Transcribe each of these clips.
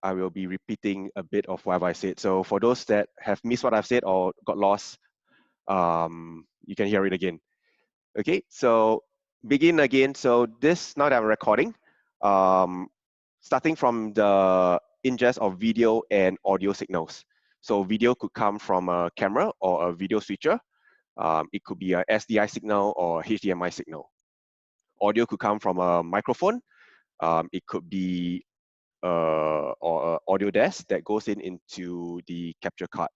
I will be repeating a bit of what I said. So for those that have missed what I've said or got lost, you can hear it again. Okay, so begin again. So this, now that I'm recording, starting from the ingest of video and audio signals. So video could come from a camera or a video switcher. It could be a SDI signal or HDMI signal. Audio could come from a microphone. It could be or a audio desk that goes into the capture card.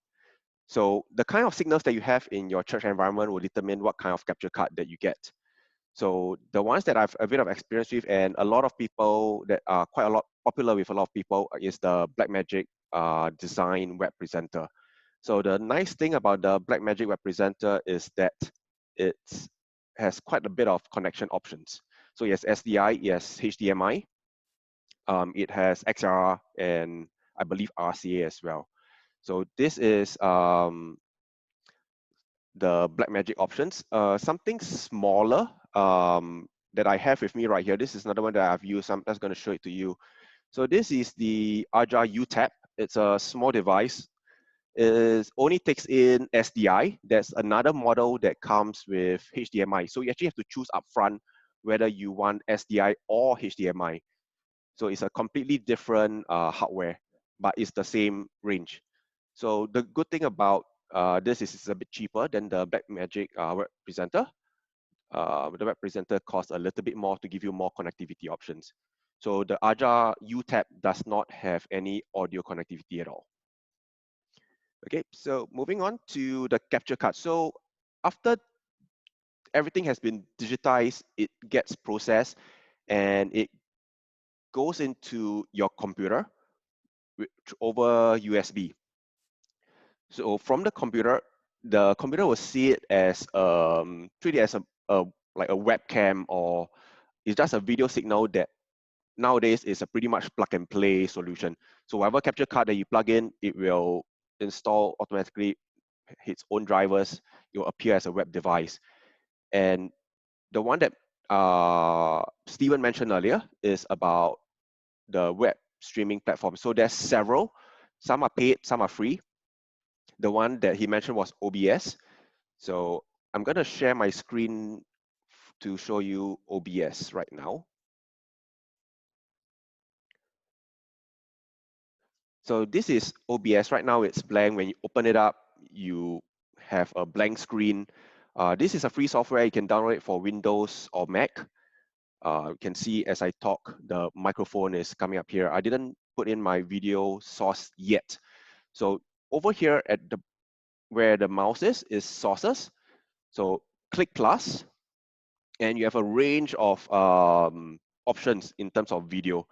So the kind of signals that you have in your church environment will determine what kind of capture card that you get. So the ones that I've a bit of experience with, and a lot of people that are quite a lot popular with a lot of people, is the Blackmagic Design Web Presenter. So the nice thing about the Blackmagic Web Presenter is that it has quite a bit of connection options. So it has SDI, it has HDMI, it has XLR, and I believe RCA as well. So this is the Blackmagic options. Something smaller that I have with me right here. This is another one that I've used. I'm just going to show it to you. So this is the Aja UTAP. It's a small device. It only takes in SDI. There's another model that comes with HDMI. So you actually have to choose upfront whether you want SDI or HDMI. So it's a completely different hardware, but it's the same range. So the good thing about this is it's a bit cheaper than the Blackmagic Web Presenter. The Web Presenter costs a little bit more to give you more connectivity options. So the Aja UTAP does not have any audio connectivity at all. Okay, so moving on to the capture card. So after everything has been digitized, it gets processed and it goes into your computer over USB. So from the computer will see it as treat it as a like a webcam, or it's just a video signal that nowadays is a pretty much plug and play solution. So whatever capture card that you plug in, it will install automatically its own drivers. It will appear as a web device. And the one that Stephen mentioned earlier is about the web streaming platform. So there's several. Some are paid, some are free. The one that he mentioned was OBS. So I'm going to share my screen to show you OBS right now. So this is OBS. Right now it's blank. When you open it up, you have a blank screen. This is a free software. You can download it for Windows or Mac. You can see as I talk, the microphone is coming up here. I didn't put in my video source yet. So over here at the where the mouse is sources. So click plus, and you have a range of options in terms of video.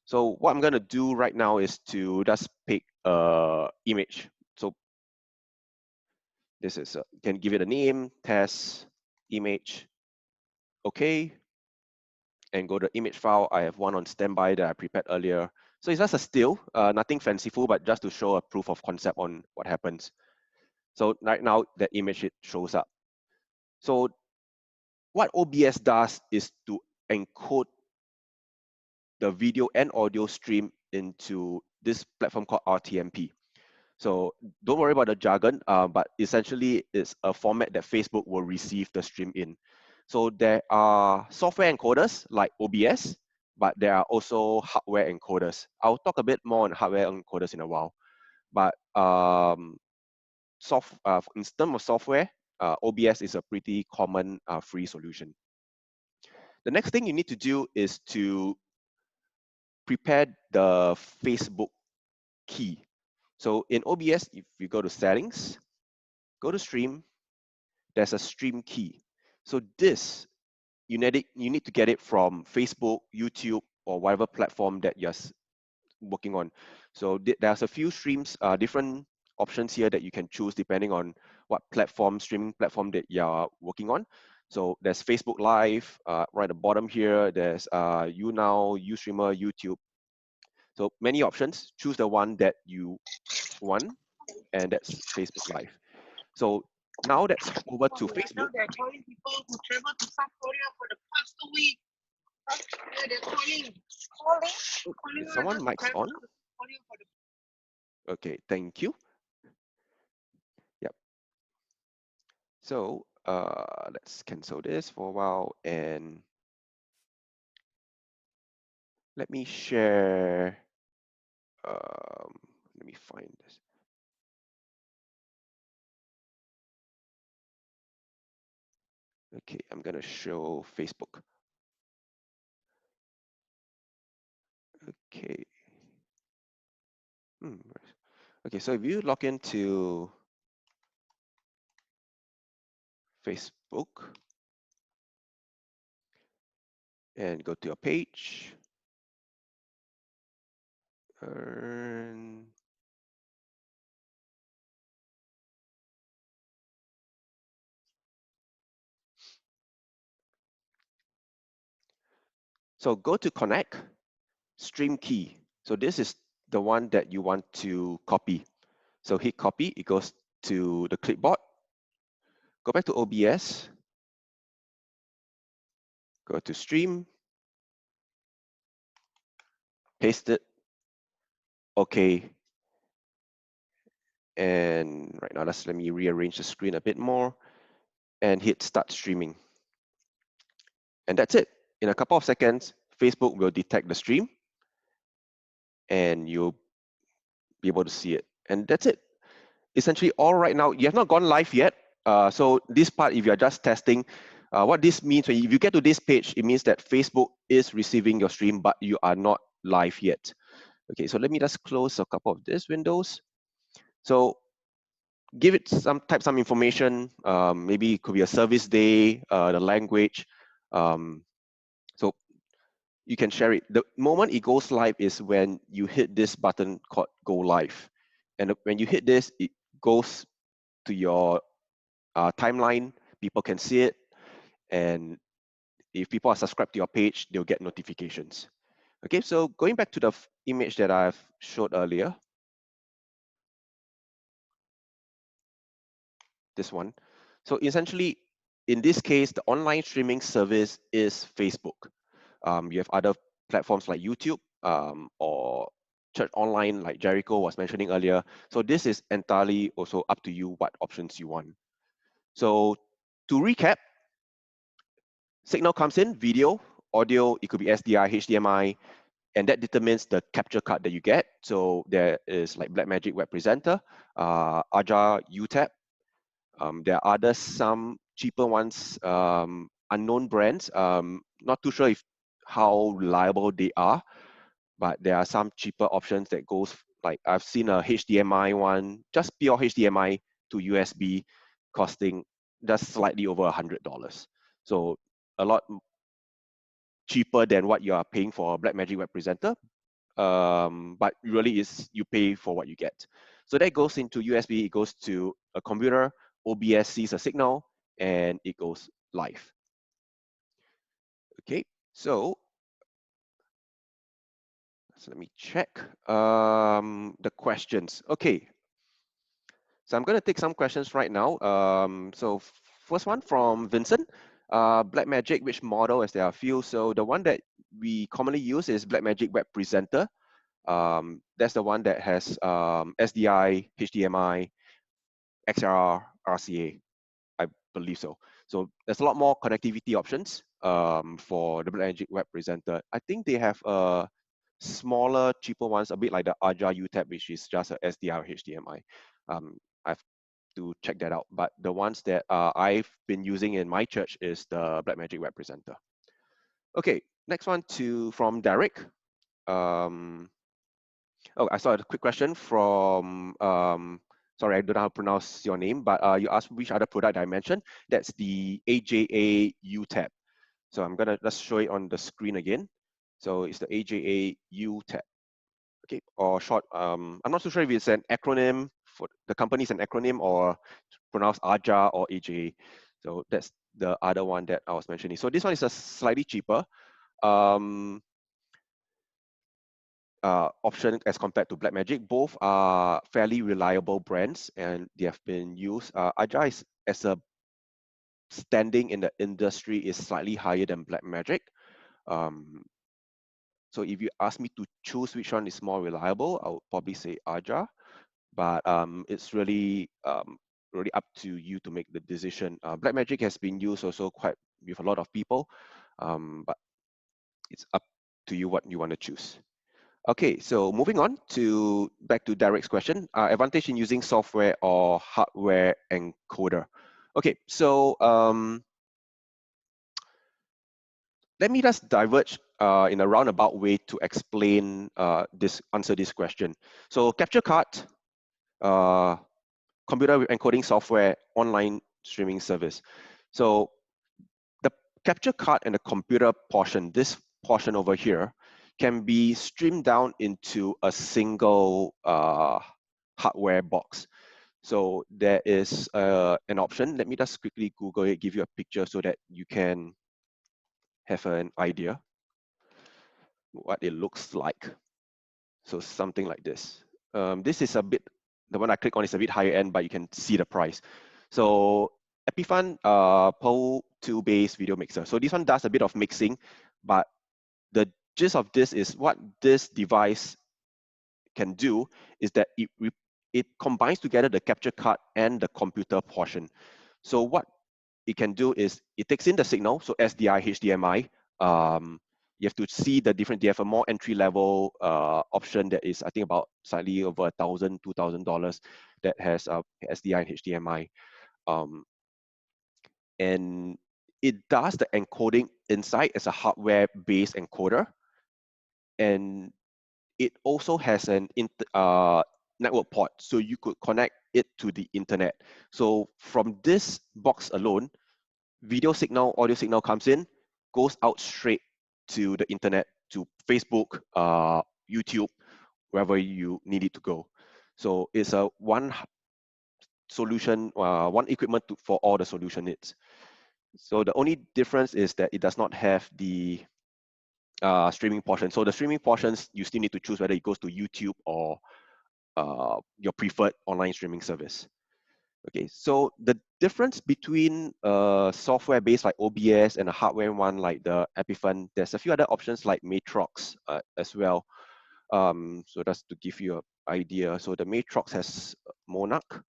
So what I'm going to do right now is to just pick image. So this is can give it a name, test image. Okay, and go to image file. I have one on standby that I prepared earlier. So it's just a still, nothing fanciful, but just to show a proof of concept on what happens. So right now the image it shows up. So what OBS does is to encode the video and audio stream into this platform called RTMP. So don't worry about the jargon, but essentially it's a format that Facebook will receive the stream in. So there are software encoders like OBS, but there are also hardware encoders. I'll talk a bit more on hardware encoders in a while. But in terms of software, OBS is a pretty common free solution. The next thing you need to do is to prepare the Facebook key. So in OBS, if you go to settings, go to stream, there's a stream key. So this, you need to get it from Facebook, YouTube, or whatever platform that you're working on. So there's a few streams, different options here that you can choose depending on what streaming platform that you're working on. So there's Facebook Live, right at the bottom here, there's YouNow, Ustreamer, YouTube. So many options, choose the one that you want, and that's Facebook Live. So now let's hop over to Facebook. They're calling people who travel to South Korea for the past 2 weeks. Yeah, they're calling. Someone mic's on. Okay, thank you. Yep. So let's cancel this for a while and let me share. Let me find this. Okay, I'm gonna show Facebook. Okay. Okay, so if you log into Facebook and go to your page, and so go to connect, stream key. So this is the one that you want to copy. So hit copy, it goes to the clipboard. Go back to OBS, go to stream, paste it, okay. And right now, let me rearrange the screen a bit more and hit start streaming. And that's it. In a couple of seconds, Facebook will detect the stream and you'll be able to see it. And that's it. Essentially all right now, you have not gone live yet. So this part, if you're just testing, what this means, if you get to this page, it means that Facebook is receiving your stream, but you are not live yet. Okay, so let me just close a couple of these windows. So give it some information. Maybe it could be a service day, the language. So you can share it. The moment it goes live is when you hit this button called Go Live. And when you hit this, it goes to your timeline. People can see it. And if people are subscribed to your page, they'll get notifications. Okay, so going back to the image that I've showed earlier, this one. So essentially, in this case, the online streaming service is Facebook. You have other platforms like YouTube or Church Online, like Jericho was mentioning earlier. So this is entirely also up to you what options you want. So to recap, signal comes in, video, audio, it could be SDI, HDMI, and that determines the capture card that you get. So there is like Blackmagic Web Presenter, Aja UTAP. There are other some cheaper ones, unknown brands. Not too sure if how reliable they are, but there are some cheaper options that goes like I've seen a HDMI one, just pure HDMI to USB, costing just slightly over $100. So a lot cheaper than what you are paying for a Blackmagic Web Presenter, but really is you pay for what you get. So that goes into USB, it goes to a computer, OBS sees a signal, and it goes live. Okay, so let me check the questions. Okay, so I'm going to take some questions right now. So first one from Vincent. Blackmagic, which model, as there are a few. So the one that we commonly use is Blackmagic Web Presenter. That's the one that has SDI, HDMI, XLR, RCA, I believe so. So there's a lot more connectivity options for the Blackmagic Web Presenter. I think they have smaller, cheaper ones, a bit like the Aja UTAP, which is just a SDI or HDMI. I've to check that out. But the ones that I've been using in my church is the Blackmagic Web Presenter. Okay, next one from Derek. Oh, I saw a quick question from, sorry, I don't know how to pronounce your name, but you asked which other product I mentioned. That's the AJA UTAP. So I'm gonna just show it on the screen again. So it's the AJA UTAP. Okay, or short, I'm not so sure if it's an acronym for the company is an acronym or pronounced AJA or AJA. So that's the other one that I was mentioning. So this one is a slightly cheaper. Option as compared to Blackmagic. Both are fairly reliable brands and they have been used. Aja is, as a standing in the industry is slightly higher than Blackmagic. So if you ask me to choose which one is more reliable, I would probably say Aja. but it's really really up to you to make the decision. Blackmagic has been used also quite with a lot of people, but it's up to you what you want to choose. Okay, so moving on to back to Derek's question, advantage in using software or hardware encoder. Okay, so let me just diverge in a roundabout way to explain answer this question. So capture card, uh, computer with encoding software, online streaming service. So the capture card and the computer portion, this portion over here, can be streamed down into a single hardware box. So there is an option. Let me just quickly Google it, give you a picture so that you can have an idea what it looks like. So something like this. This is a bit, the one I click on is a bit higher end, but you can see the price. So Epiphan Pro 2 based video mixer. So this one does a bit of mixing, but the gist of this is what this device can do is that it combines together the capture card and the computer portion. So what it can do is it takes in the signal, so SDI, HDMI. You have to see the different. They have a more entry level option that is, I think, about slightly over $1,000, $2,000 that has SDI and HDMI, and it does the encoding inside as a hardware-based encoder, and it also has an network port, so you could connect it to the internet. So from this box alone, video signal, audio signal comes in, goes out straight to the internet, to Facebook, YouTube, wherever you need it to go. So it's a one solution, one equipment for all the solution needs. So the only difference is that it does not have the streaming portion. So the streaming portions, you still need to choose whether it goes to YouTube or your preferred online streaming service. Okay, so the difference between software based like OBS and a hardware one like the Epiphan, there's a few other options like Matrox as well. So that's to give you an idea. So the Matrox has Monarch.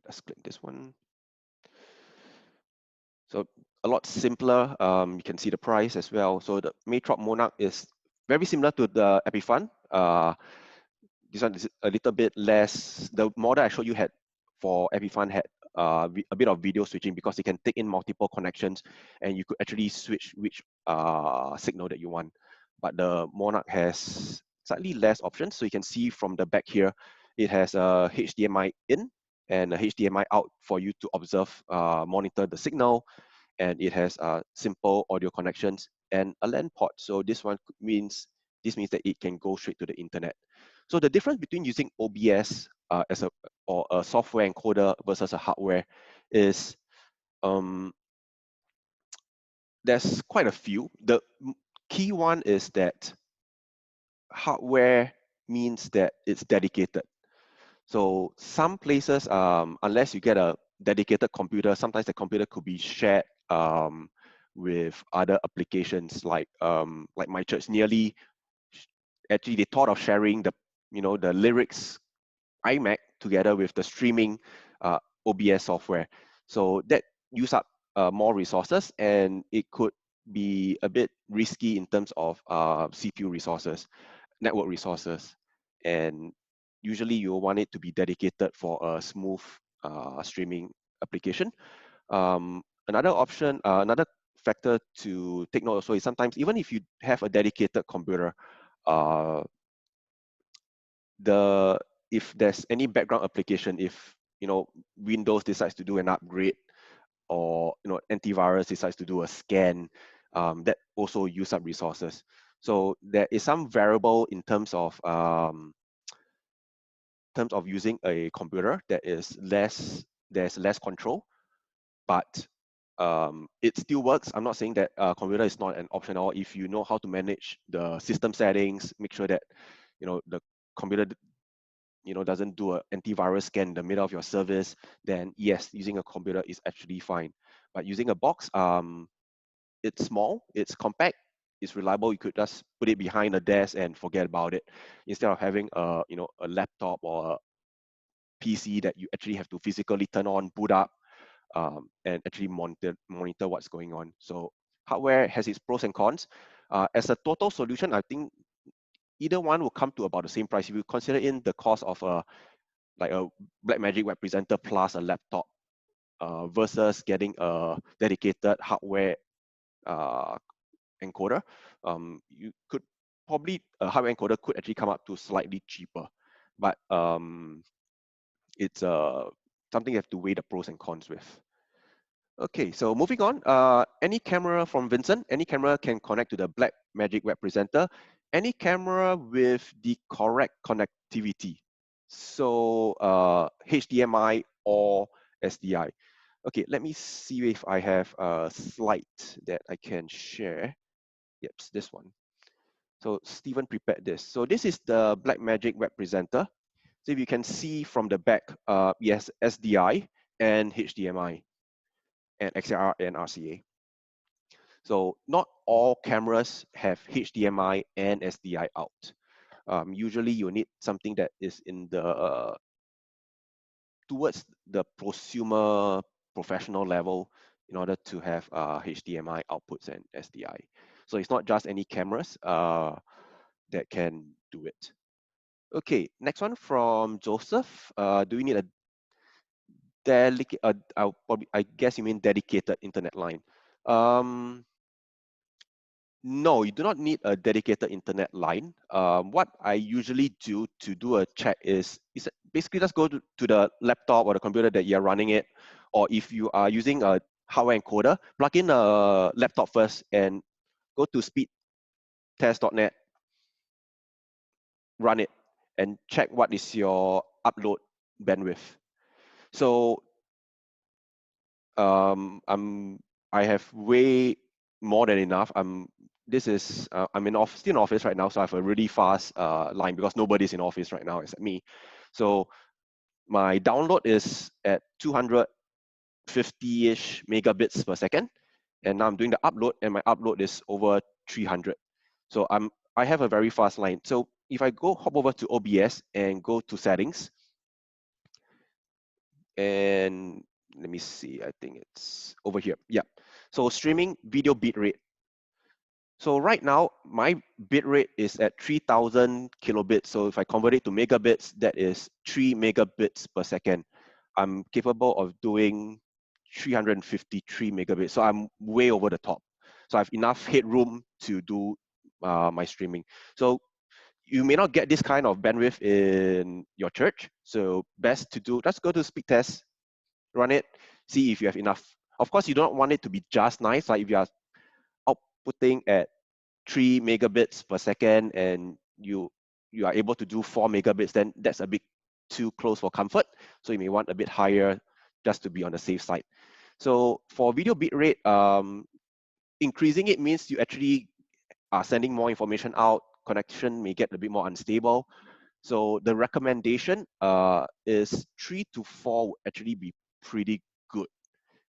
Let's click this one. So a lot simpler. You can see the price as well. So the Matrox Monarch is very similar to the Epiphan. This one is a little bit less. The model I showed you had for Epiphan had a bit of video switching because it can take in multiple connections and you could actually switch which signal that you want. But the Monarch has slightly less options. So you can see from the back here, it has a HDMI in and a HDMI out for you to observe, monitor the signal, and it has simple audio connections and a LAN port. So this means that it can go straight to the internet. So the difference between using OBS as a software encoder versus a hardware is there's quite a few. The key one is that hardware means that it's dedicated. So some places, unless you get a dedicated computer, sometimes the computer could be shared with other applications like my church nearly actually they thought of sharing the lyrics iMac together with the streaming OBS software. So that use up more resources and it could be a bit risky in terms of CPU resources, network resources, and usually you want it to be dedicated for a smooth streaming application. Another option, another factor to take note also is sometimes even if you have a dedicated computer, uh, if there's any background application, if Windows decides to do an upgrade or antivirus decides to do a scan, that also use up resources. So there is some variable in terms of using a computer that is there's less control, but it still works. I'm not saying that computer is not an option, or if you know how to manage the system settings, make sure that the computer doesn't do an antivirus scan in the middle of your service, then yes, using a computer is actually fine. But using a box, it's small, it's compact, is reliable, you could just put it behind a desk and forget about it, instead of having a a laptop or a PC that you actually have to physically turn on, boot up, and actually monitor what's going on. So hardware has its pros and cons. As a total solution, I think either one will come to about the same price if you consider in the cost of a Blackmagic Web Presenter plus a laptop versus getting a dedicated hardware uh, encoder. You could probably a hardware encoder could actually come up to slightly cheaper, but it's something you have to weigh the pros and cons with. Okay, so moving on, any camera from Vincent, any camera can connect to the Blackmagic Web Presenter, any camera with the correct connectivity. So HDMI or SDI. Okay, let me see if I have a slide that I can share. Yep, this one. So Stephen prepared this. So this is the Blackmagic Web Presenter. So if you can see from the back, yes, SDI and HDMI and XLR and RCA. So not all cameras have HDMI and SDI out. Usually you need something that is in the towards the prosumer professional level in order to have HDMI outputs and SDI. So it's not just any cameras that can do it. Okay, next one from Joseph. Do we need a delicate? I guess you mean dedicated internet line. No, you do not need a dedicated internet line. What I usually do a check is basically just go to the laptop or the computer that you're running it, or if you are using a hardware encoder, plug in a laptop first and go to speedtest.net, run it, and check what is your upload bandwidth. So I have way more than enough. I'm still in office right now, so I have a really fast line because nobody's in office right now except me. So my download is at 250-ish megabits per second, and now I'm doing the upload, and my upload is over 300. So I have a very fast line. So if I hop over to OBS and go to settings, and let me see, I think it's over here. Yeah. So streaming video bitrate. So right now, my bitrate is at 3000 kilobits. So if I convert it to megabits, that is 3 megabits per second. I'm capable of doing 353 megabits. So I'm way over the top. So I have enough headroom to do my streaming. So you may not get this kind of bandwidth in your church. So best to do, let's go to speed test, run it, see if you have enough. Of course, you don't want it to be just nice. Like if you are outputting at 3 megabits per second and you are able to do 4 megabits, then that's a bit too close for comfort. So you may want a bit higher just to be on the safe side. So for video bitrate, increasing it means you actually are sending more information out. Connection may get a bit more unstable. So the recommendation is 3 to 4 would actually be pretty good.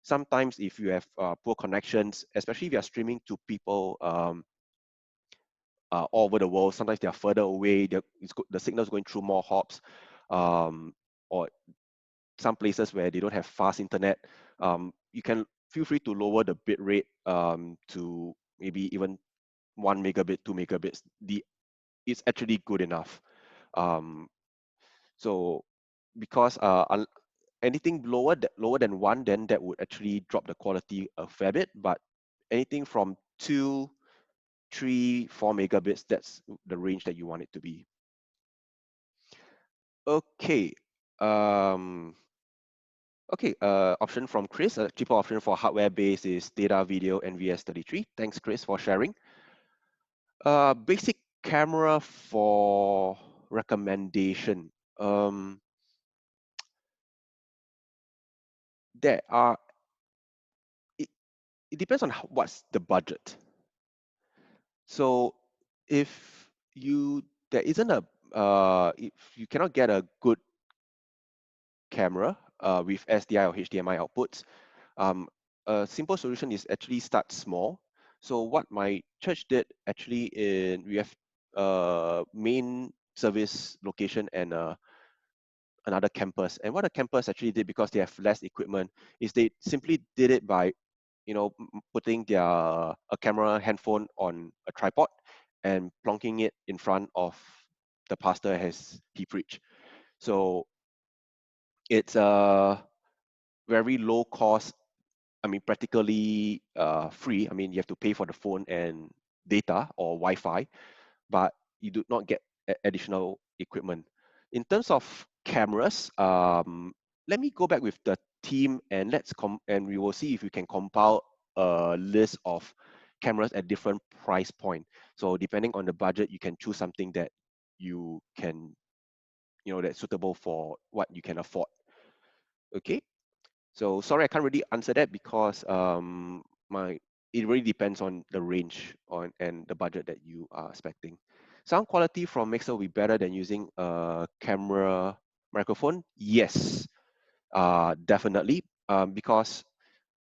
Sometimes if you have poor connections, especially if you're streaming to people all over the world, sometimes they're further away, the signal is going through more hops, or some places where they don't have fast internet, you can feel free to lower the bit rate to maybe even 1 megabit, 2 megabits. It's actually good enough. So because anything lower than 1, then that would actually drop the quality a fair bit. But anything from 2, 3, 4 megabits, that's the range that you want it to be. Okay. Okay, option from Chris, a cheaper option for hardware base is Data Video NVS33. Thanks, Chris, for sharing. Basic camera for recommendation. There are, it depends on what's the budget. So if there isn't if you cannot get a good camera with SDI or HDMI outputs, a simple solution is actually start small. So what my church did actually, we have a main service location and another campus. And what the campus actually did, because they have less equipment, is they simply did it by, putting their a camera handphone on a tripod and plonking it in front of the pastor as he preached. So it's a very low cost, I mean, practically free. I mean, you have to pay for the phone and data or Wi-Fi, but you do not get additional equipment. In terms of cameras, let me go back with the team and and we will see if we can compile a list of cameras at different price point. So depending on the budget, you can choose something that you can, that's suitable for what you can afford. Okay. So sorry, I can't really answer that because my it really depends on the range on and the budget that you are expecting. Sound quality from Mixer will be better than using a camera microphone. Yes, definitely. Because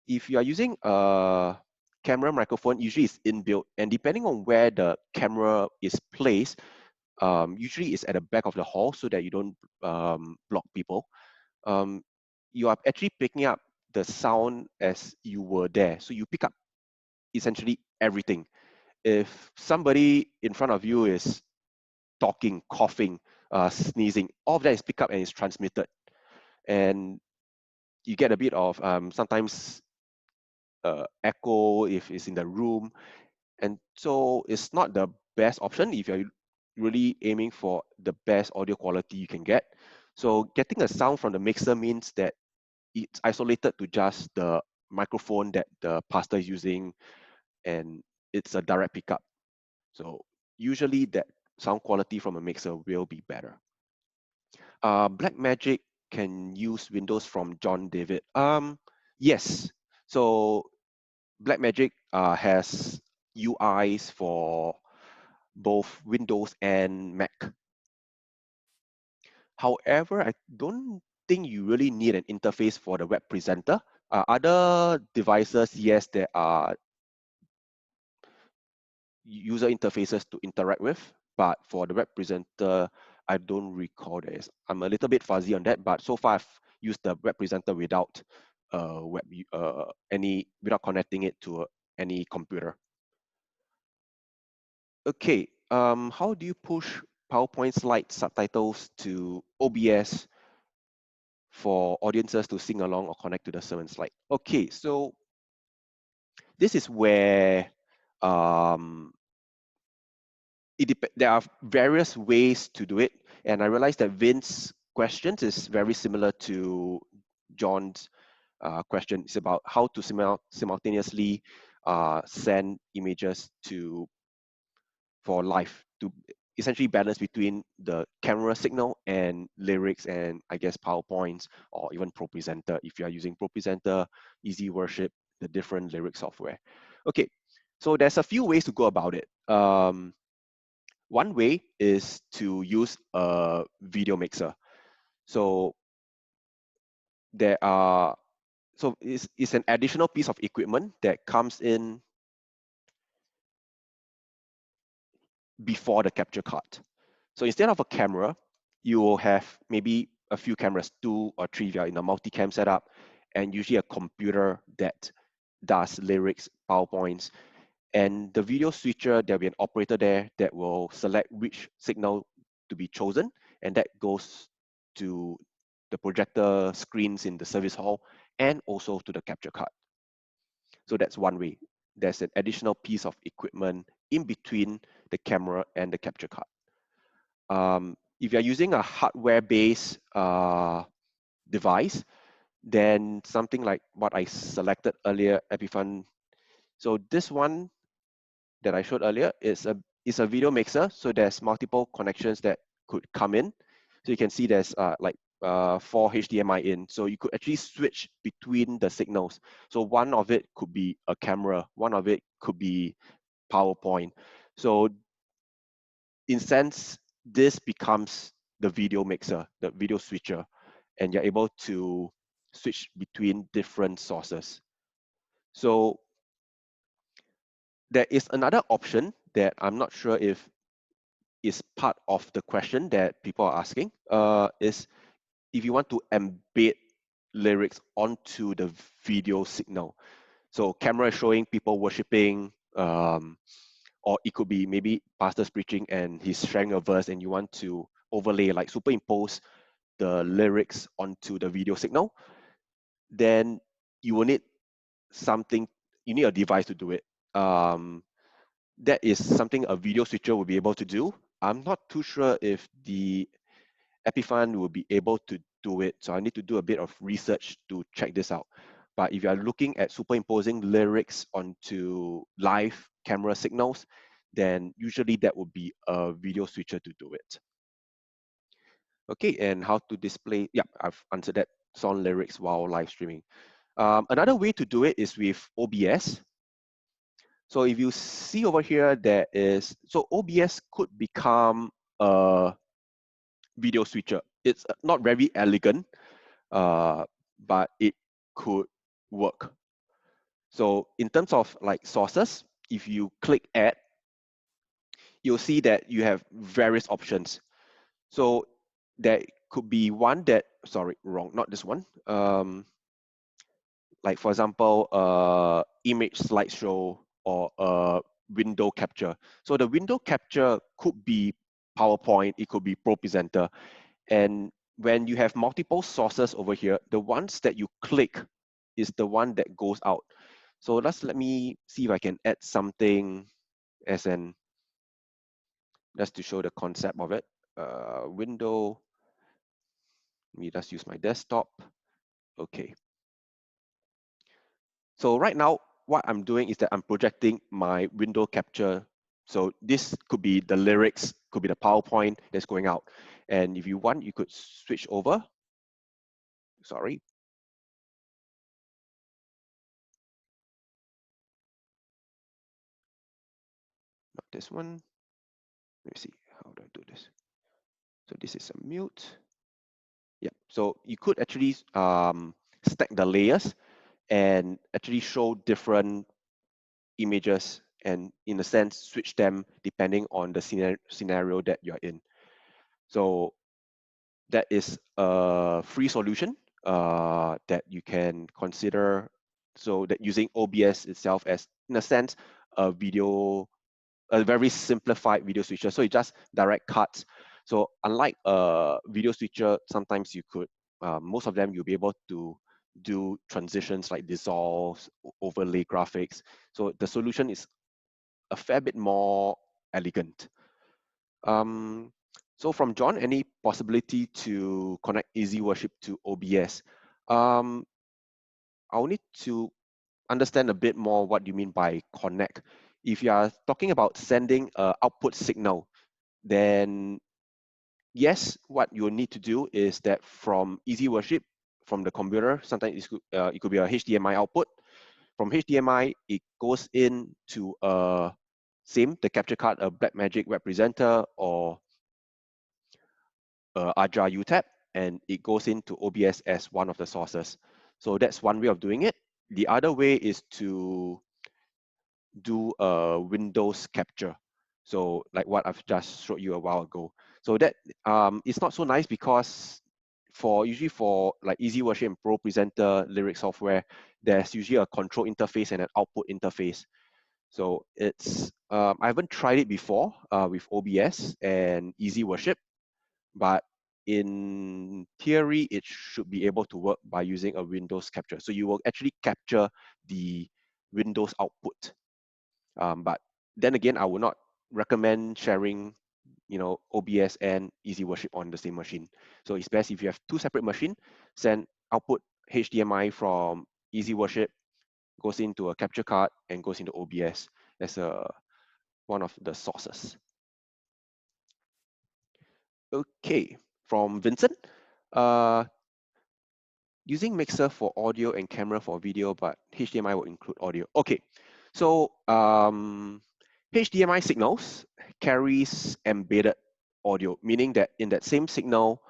if you are using a camera microphone, usually it's inbuilt, and depending on where the camera is placed, usually it's at the back of the hall so that you don't block people. um, you are actually picking up the sound as you were there. So you pick up essentially everything. If somebody in front of you is talking, coughing, sneezing, all of that is picked up and is transmitted. And you get a bit of sometimes echo if it's in the room. And so it's not the best option if you're really aiming for the best audio quality you can get. So getting a sound from the mixer means that it's isolated to just the microphone that the pastor is using, and it's a direct pickup. So usually that sound quality from a mixer will be better. Blackmagic can use Windows from John David. Yes. So Blackmagic has UIs for both Windows and Mac. However, I don't think you really need an interface for the web presenter. Other devices, yes, there are user interfaces to interact with, but for the web presenter, I don't recall there is. I'm a little bit fuzzy on that, but so far I've used the web presenter without without connecting it to any computer. Okay, how do you push PowerPoint slide subtitles to OBS for audiences to sing along or connect to the sermon slide? Okay, so this is where um, there are various ways to do it, and I realized that Vince's questions is very similar to John's question. It's about how to simultaneously send images for live, to essentially balance between the camera signal and lyrics, and I guess PowerPoints or even ProPresenter if you are using ProPresenter, Easy Worship, the different lyric software. Okay, so there's a few ways to go about it. One way is to use a video mixer. So there are it's an additional piece of equipment that comes in before the capture card. So instead of a camera, you will have maybe a few cameras, 2 or 3 if you're in a multi-cam setup, and usually a computer that does lyrics, PowerPoints, and the video switcher, there'll be an operator there that will select which signal to be chosen, and that goes to the projector screens in the service hall and also to the capture card. So that's one way. There's an additional piece of equipment in between the camera and the capture card. If you're using a hardware-based device, then something like what I selected earlier, Epiphan. So this one that I showed earlier is a video mixer. So there's multiple connections that could come in. So you can see there's 4 HDMI in. So you could actually switch between the signals. So one of it could be a camera, one of it could be PowerPoint. So in sense, this becomes the video mixer, the video switcher, and you're able to switch between different sources. So there is another option that I'm not sure if is part of the question that people are asking, is if you want to embed lyrics onto the video signal. So camera showing people worshiping, or it could be maybe pastors preaching and he's sharing a verse and you want to overlay, like superimpose the lyrics onto the video signal, then you will need something, you need a device to do it. That is something a video switcher will be able to do. I'm not too sure if the Epiphan will be able to do it, so I need to do a bit of research to check this out. But if you are looking at superimposing lyrics onto live camera signals, then usually that would be a video switcher to do it. Okay, and how to display, yeah, I've answered that, song lyrics while live streaming. Another way to do it is with OBS. So if you see over here, there is, so OBS could become a video switcher. It's not very elegant, but it could work. So in terms of like sources, if you click add, you'll see that you have various options. So there could be one that, sorry, wrong, not this one. Like for example, image slideshow or a window capture. So the window capture could be PowerPoint, it could be ProPresenter. And when you have multiple sources over here, the ones that you click is the one that goes out. So let me see if I can add something as an, just to show the concept of it. Window, let me just use my desktop. Okay. So right now, what I'm doing is that I'm projecting my window capture. So this could be the lyrics, could be the PowerPoint that's going out. And if you want, you could switch over. Sorry. Not this one. Let me see, how do I do this? So this is a mute. Yeah, so you could actually stack the layers and actually show different images and in a sense switch them depending on the scenario that you're in. So that is a free solution that you can consider. So that using OBS itself as, in a sense, a very simplified video switcher. So it just direct cuts. So unlike a video switcher, sometimes you could, most of them you'll be able to do transitions like dissolves, overlay graphics. So the solution is a fair bit more elegant. So from John, any possibility to connect Easy Worship to OBS? I'll need to understand a bit more what you mean by connect. If you are talking about sending an output signal, then yes, what you'll need to do is that from Easy Worship, from the computer, sometimes it could be a HDMI output. From HDMI, it goes into the capture card, a Blackmagic Web Presenter or Aja UTAP, and it goes into OBS as one of the sources. So that's one way of doing it. The other way is to do a Windows capture. So like what I've just showed you a while ago. So that it's not so nice because usually for like Easy Worship and ProPresenter lyric software, there's usually a control interface and an output interface. So it's I haven't tried it before with OBS and Easy Worship, but in theory, it should be able to work by using a Windows capture. So you will actually capture the Windows output. But then again, I would not recommend sharing, OBS and Easy Worship on the same machine. So it's best if you have two separate machines, send output HDMI from Easy Worship, goes into a capture card and goes into OBS as one of the sources. Okay, from Vincent. Using Mixer for audio and camera for video, but HDMI will include audio. Okay, so HDMI signals carries embedded audio, meaning that in that same signal,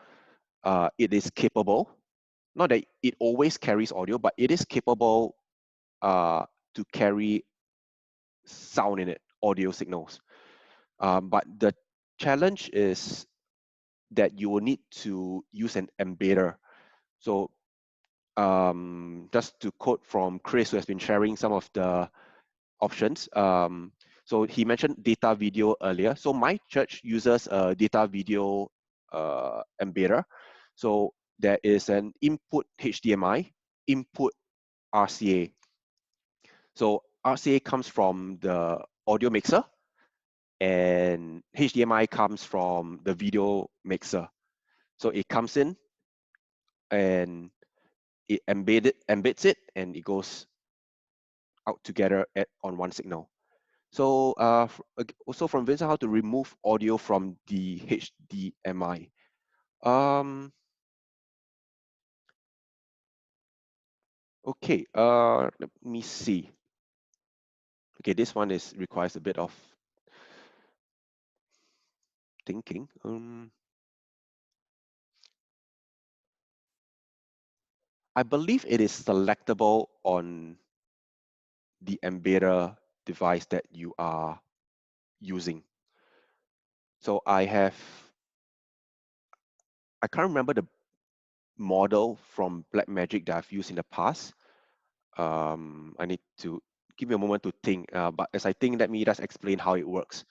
it is capable, not that it always carries audio, but it is capable to carry sound in it, audio signals. But the challenge is that you will need to use an embedder. So just to quote from Chris, who has been sharing some of the options. So he mentioned data video earlier. So my church uses a data video embedder. So there is an input HDMI, input RCA. So RCA comes from the audio mixer and HDMI comes from the video mixer. So it comes in and it embeds it and it goes out together on one signal. So also from Vincent, how to remove audio from the HDMI. Okay, let me see. Okay, this one requires a bit of thinking. I believe it is selectable on the embedder device that you are using. So I can't remember the model from Blackmagic that I've used in the past. I need to give me a moment to think. But as I think, let me just explain how it works.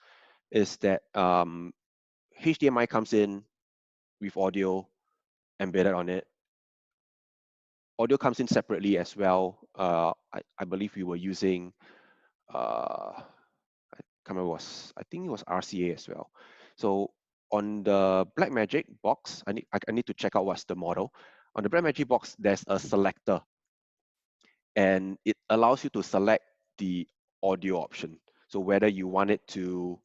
Is that HDMI comes in with audio embedded on it. Audio comes in separately as well. I believe we were using, I can't remember, I think it was RCA as well. So on the Blackmagic box, I need to check out what's the model. On the Blackmagic box, there's a selector, and it allows you to select the audio option. So whether you want it to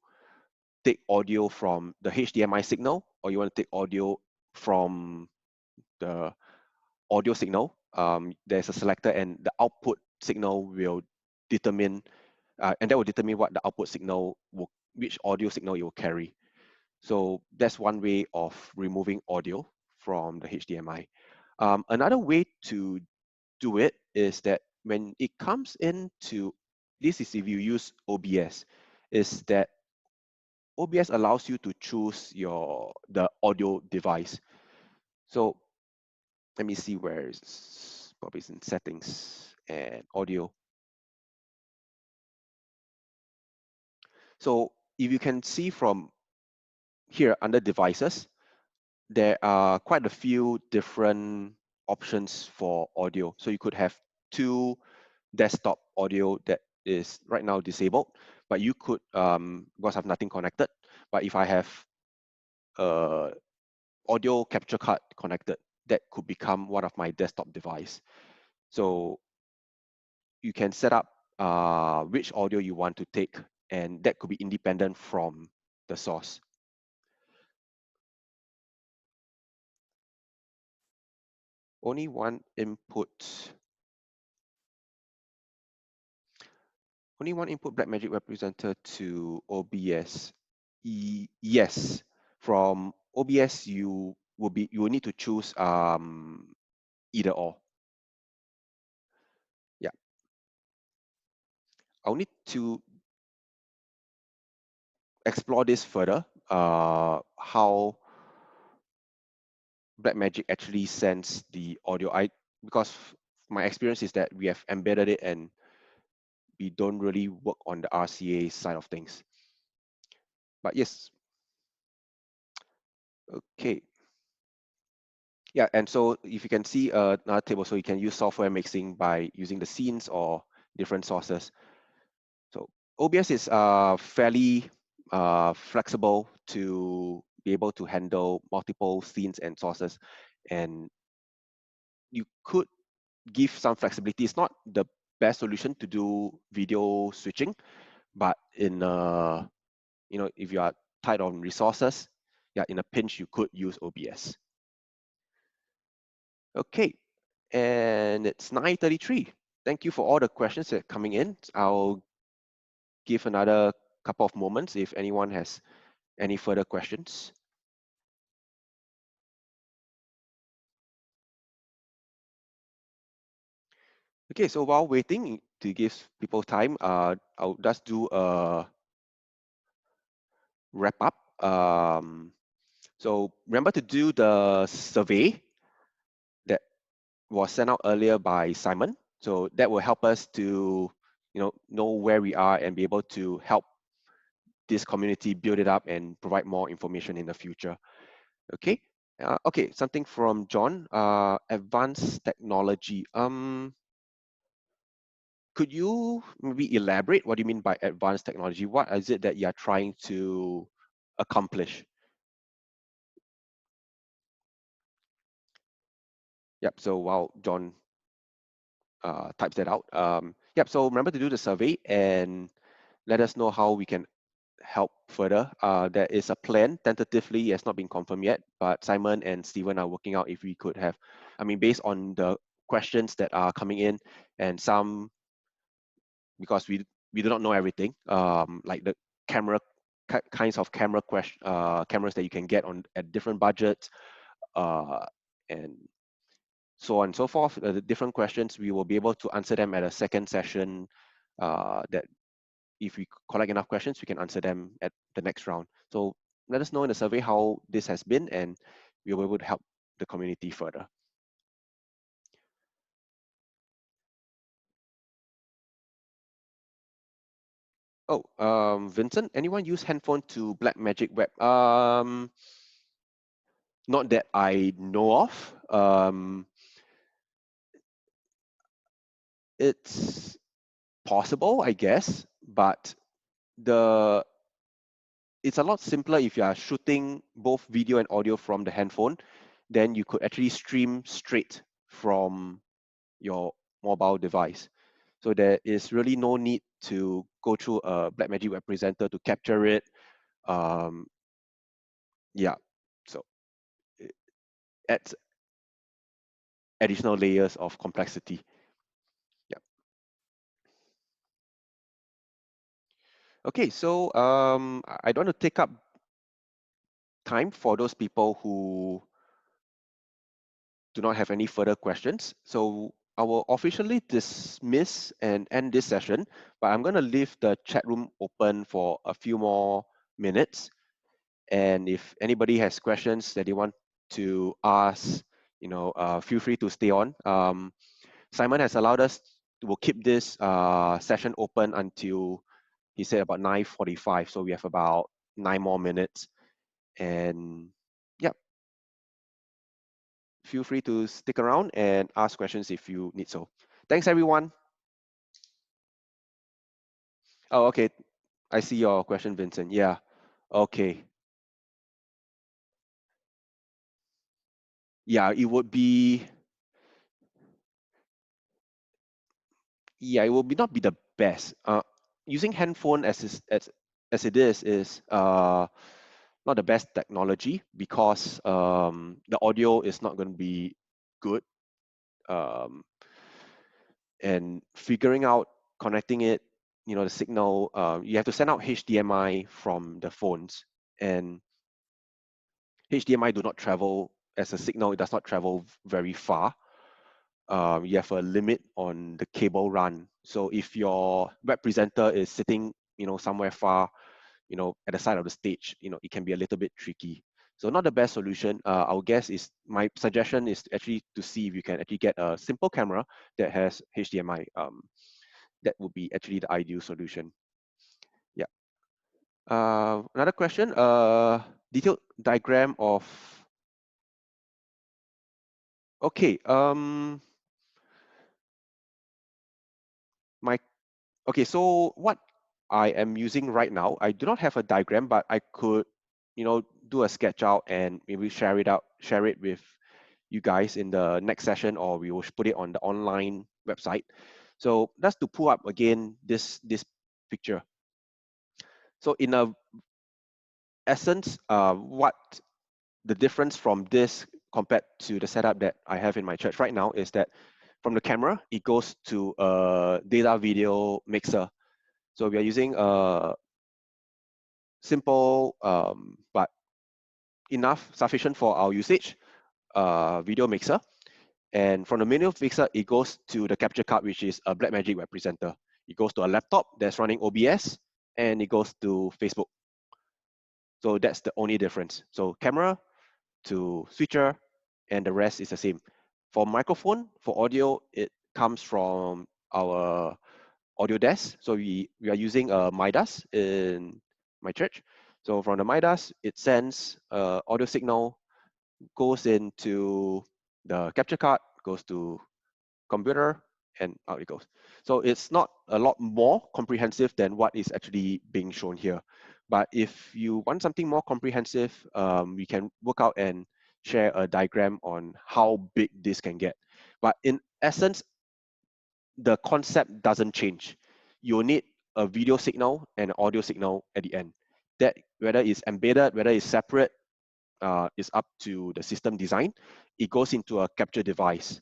take audio from the HDMI signal or you want to take audio from the audio signal, there's a selector and the output signal will determine, and that will determine what the output signal which audio signal it will carry. So that's one way of removing audio from the HDMI. Another way to do it is that when it comes into, this is if you use OBS, is that OBS allows you to choose the audio device. So let me see where is probably in settings and audio. So if you can see from here under devices, there are quite a few different options for audio. So you could have two desktop audio that is right now disabled, but you could, because I have nothing connected, but if I have audio capture card connected, that could become one of my desktop device. So you can set up which audio you want to take, and that could be independent from the source. Only one input Blackmagic representer to OBS. Yes, from OBS you will need to choose either or. Yeah, I'll need to explore this further. How Blackmagic actually sends the audio. Because my experience is that we have embedded it and we don't really work on the RCA side of things. But yes, okay. Yeah, and so if you can see another table, so you can use software mixing by using the scenes or different sources. So OBS is fairly flexible to be able to handle multiple scenes and sources, and you could give some flexibility. It's not the best solution to do video switching, but in if you are tight on resources, yeah, in a pinch you could use OBS. Okay, and it's 9:33. Thank you for all the questions that are coming in. I'll give another couple of moments if anyone has any further questions. Okay, so while waiting, to give people time, I'll just do a wrap up. So remember to do the survey that was sent out earlier by Simon. So that will help us to know where we are and be able to help this community build it up and provide more information in the future. Okay. Okay, something from John. Advanced technology. Could you maybe elaborate what do you mean by advanced technology? What is it that you're trying to accomplish? Yep. So while John types that out, yep. So remember to do the survey and let us know how we can help further. There is a plan, tentatively, it has not been confirmed yet, but Simon and Stephen are working out if we could have, I mean, based on the questions that are coming in and some, because we do not know everything, like the camera kinds of cameras that you can get on at different budgets, and so on and so forth. The different questions, we will be able to answer them at a second session, that if we collect enough questions, we can answer them at the next round. So let us know in the survey how this has been, and we will be able to help the community further. Oh, Vincent, anyone use handphone to Blackmagic Web? Not that I know of. It's possible, I guess, but it's a lot simpler if you are shooting both video and audio from the handphone. Then you could actually stream straight from your mobile device. So there is really no need to go through a Blackmagic Web Presenter to capture it. Um, yeah, so it adds additional layers of complexity. Yeah. Okay, so I don't want to take up time for those people who do not have any further questions. So I will officially dismiss and end this session, but I'm going to leave the chat room open for a few more minutes. And if anybody has questions that they want to ask, feel free to stay on. Simon has allowed us to will keep this session open until he said about 9:45. So we have about 9 more minutes. And yeah, feel free to stick around and ask questions if you need so. Thanks, everyone. Oh, okay. I see your question, Vincent. Yeah. Okay. Yeah, it would be. Yeah, it will be not be the best. Using handphone as it is not the best technology because the audio is not going to be good. Um, and figuring out connecting it, the signal, you have to send out HDMI from the phones, and HDMI do not travel as a signal. It does not travel very far. You have a limit on the cable run. So if your web presenter is sitting, somewhere far, at the side of the stage, it can be a little bit tricky. So not the best solution. Our guess is, my suggestion is actually to see if you can actually get a simple camera that has HDMI. That would be actually the ideal solution. Yeah. Another question. Detailed diagram of. Okay. My Okay, so what I am using right now, I do not have a diagram, but I could, do a sketch out and maybe share it with you guys in the next session, or we will put it on the online website. So that's to pull up again this picture. So in a essence, what the difference from this compared to the setup that I have in my church right now is that from the camera, it goes to a data video mixer. So we are using a simple but sufficient for our usage video mixer. And from the manual fixer, it goes to the capture card, which is a Blackmagic Web Presenter. It goes to a laptop that's running OBS, and it goes to Facebook. So that's the only difference. So camera to switcher, and the rest is the same. For microphone, for audio, it comes from our audio desk. So we are using a Midas in my church. So from the Midas, it sends audio signal, goes into the capture card, goes to computer, and out it goes. So it's not a lot more comprehensive than what is actually being shown here. But if you want something more comprehensive, we can work out and share a diagram on how big this can get. But in essence, the concept doesn't change. You need a video signal and an audio signal at the end. That whether it's embedded, whether it's separate, is up to the system design. It goes into a capture device.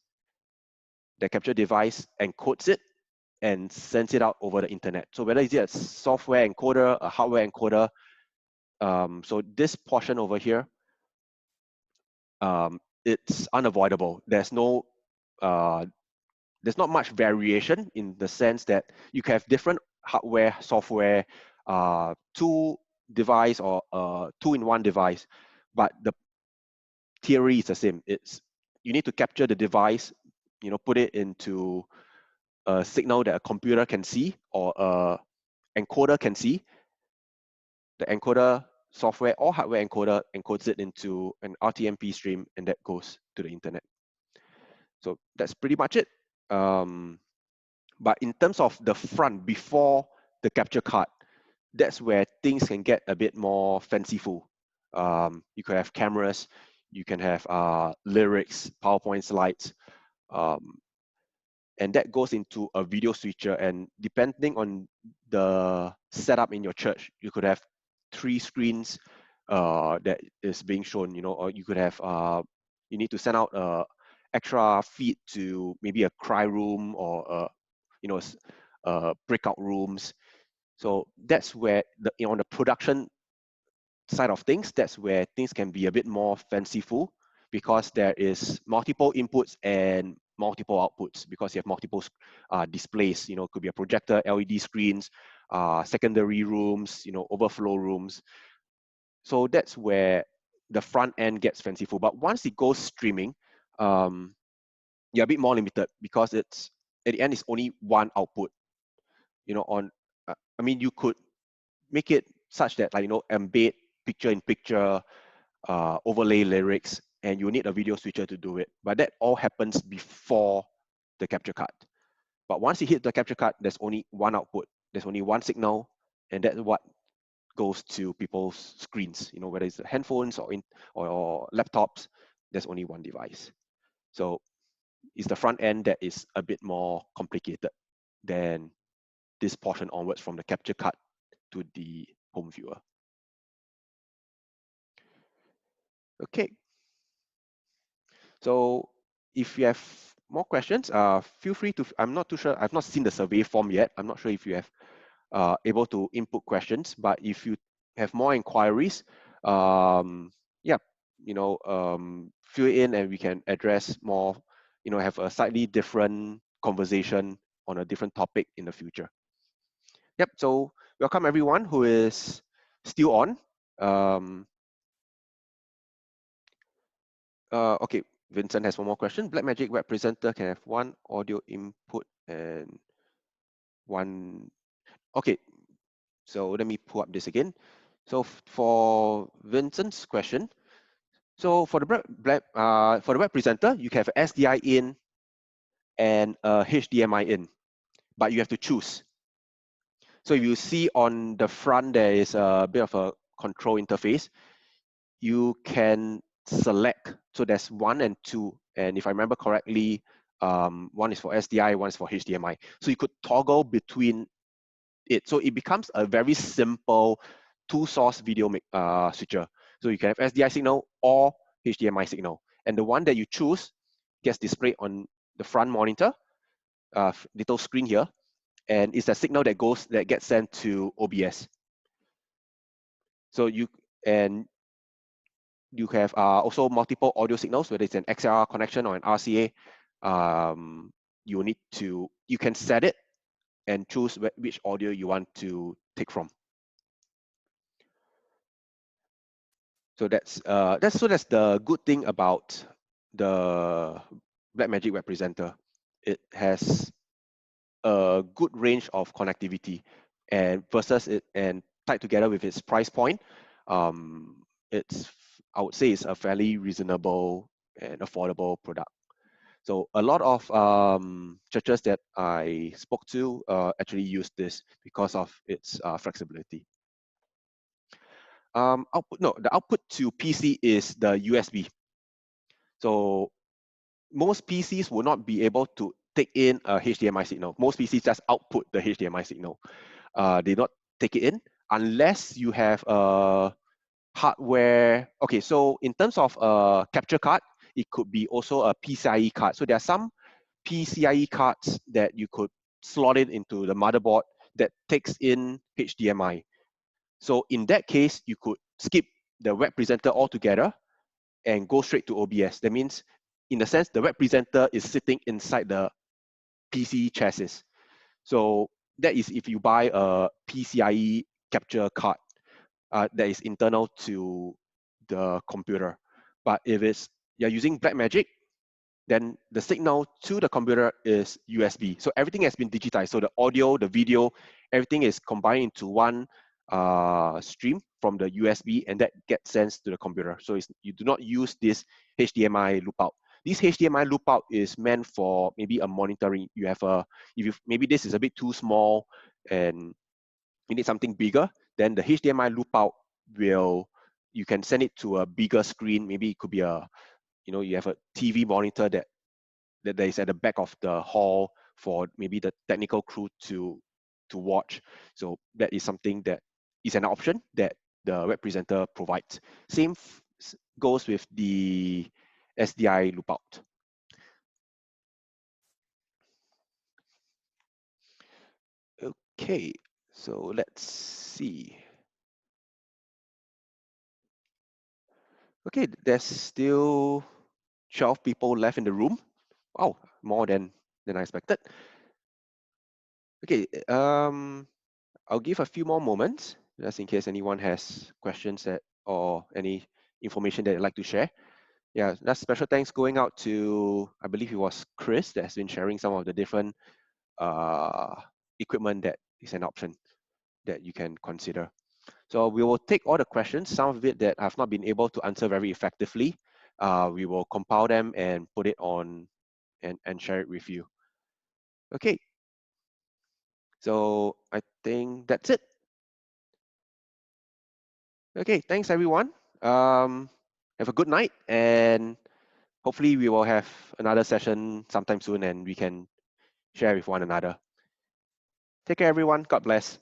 The capture device encodes it and sends it out over the internet. So whether it's a software encoder, a hardware encoder, so this portion over here, it's unavoidable. There's not much variation in the sense that you can have different hardware, software, two device or two-in-one device, but the theory is the same. It's you need to capture the device, put it into a signal that a computer can see or a encoder can see. The encoder software or hardware encoder encodes it into an RTMP stream, and that goes to the internet. So that's pretty much it. But in terms of the front, before the capture card, that's where things can get a bit more fanciful. You could have cameras, you can have lyrics, PowerPoint slides, and that goes into a video switcher. And depending on the setup in your church, you could have 3 screens that is being shown, or you could have, you need to send out a extra feed to maybe a cry room or breakout rooms. So that's where on the production side of things, that's where things can be a bit more fanciful, because there is multiple inputs and multiple outputs, because you have multiple displays. It could be a projector, LED screens, secondary rooms, overflow rooms. So that's where the front end gets fanciful. But once it goes streaming, you're a bit more limited, because it's at the end it's only one output. You could make it such that embed picture in picture, overlay lyrics, and you need a video switcher to do it. But that all happens before the capture card. But once you hit the capture card, there's only one output. There's only one signal, and that's what goes to people's screens. Whether it's handphones or laptops, there's only one device. So it's the front end that is a bit more complicated than this portion onwards, from the capture card to the home viewer. Okay. So if you have more questions, feel free to, I'm not too sure, I've not seen the survey form yet. I'm not sure if you have able to input questions, but if you have more inquiries, fill in and we can address more, have a slightly different conversation on a different topic in the future. Yep, so welcome everyone who is still on. Okay, Vincent has one more question. Blackmagic Web Presenter can have one audio input and one. Okay, so let me pull up this again. So for Vincent's question, so for the Web Presenter, you can have SDI in and HDMI in, but you have to choose. So if you see on the front, there is a bit of a control interface. You can select, so there's 1 and 2, and if I remember correctly, one is for SDI, one is for HDMI. So you could toggle between it. So it becomes a very simple 2-source video switcher. So you can have SDI signal or HDMI signal, and the one that you choose gets displayed on the front monitor, little screen here, and it's a signal that gets sent to OBS. So you have also multiple audio signals, whether it's an XLR connection or an RCA. you can set it and choose which audio you want to take from. So that's the good thing about the Blackmagic Web Presenter. It has a good range of connectivity, and versus it and tied together with its price point, it's I would say it's a fairly reasonable and affordable product. So a lot of churches that I spoke to actually use this because of its flexibility. The output to PC is the USB. So most PCs will not be able to take in a HDMI signal. Most PCs just output the HDMI signal. They not take it in unless you have a hardware. Okay, so in terms of a capture card, it could be also a PCIe card. So there are some PCIe cards that you could slot it into the motherboard that takes in HDMI. So in that case, you could skip the web presenter altogether and go straight to OBS. That means, in a sense, the web presenter is sitting inside the PC chassis. So that is if you buy a PCIe capture card that is internal to the computer. But if you're using Blackmagic, then the signal to the computer is USB. So everything has been digitized. So the audio, the video, everything is combined into one stream from the USB, and that gets sent to the computer. So you do not use this HDMI loop out. This HDMI loop out is meant for maybe a monitoring. You have maybe this is a bit too small and you need something bigger, then the HDMI loop out you can send it to a bigger screen. Maybe it could be you have a TV monitor that is at the back of the hall for maybe the technical crew to watch. So that is something that is an option that the web presenter provides. Same goes with the SDI loop out. Okay, so let's see. Okay, there's still 12 people left in the room. Wow, more than I expected. Okay, I'll give a few more moments just in case anyone has questions or any information that they'd like to share. Yeah, that's special thanks going out to, I believe it was Chris that has been sharing some of the different equipment that is an option that you can consider. So we will take all the questions, some of it that I've not been able to answer very effectively. We will compile them and put it on and share it with you. Okay, so I think that's it. Okay, thanks everyone. Have a good night, and hopefully we will have another session sometime soon and we can share with one another. Take care everyone, God bless.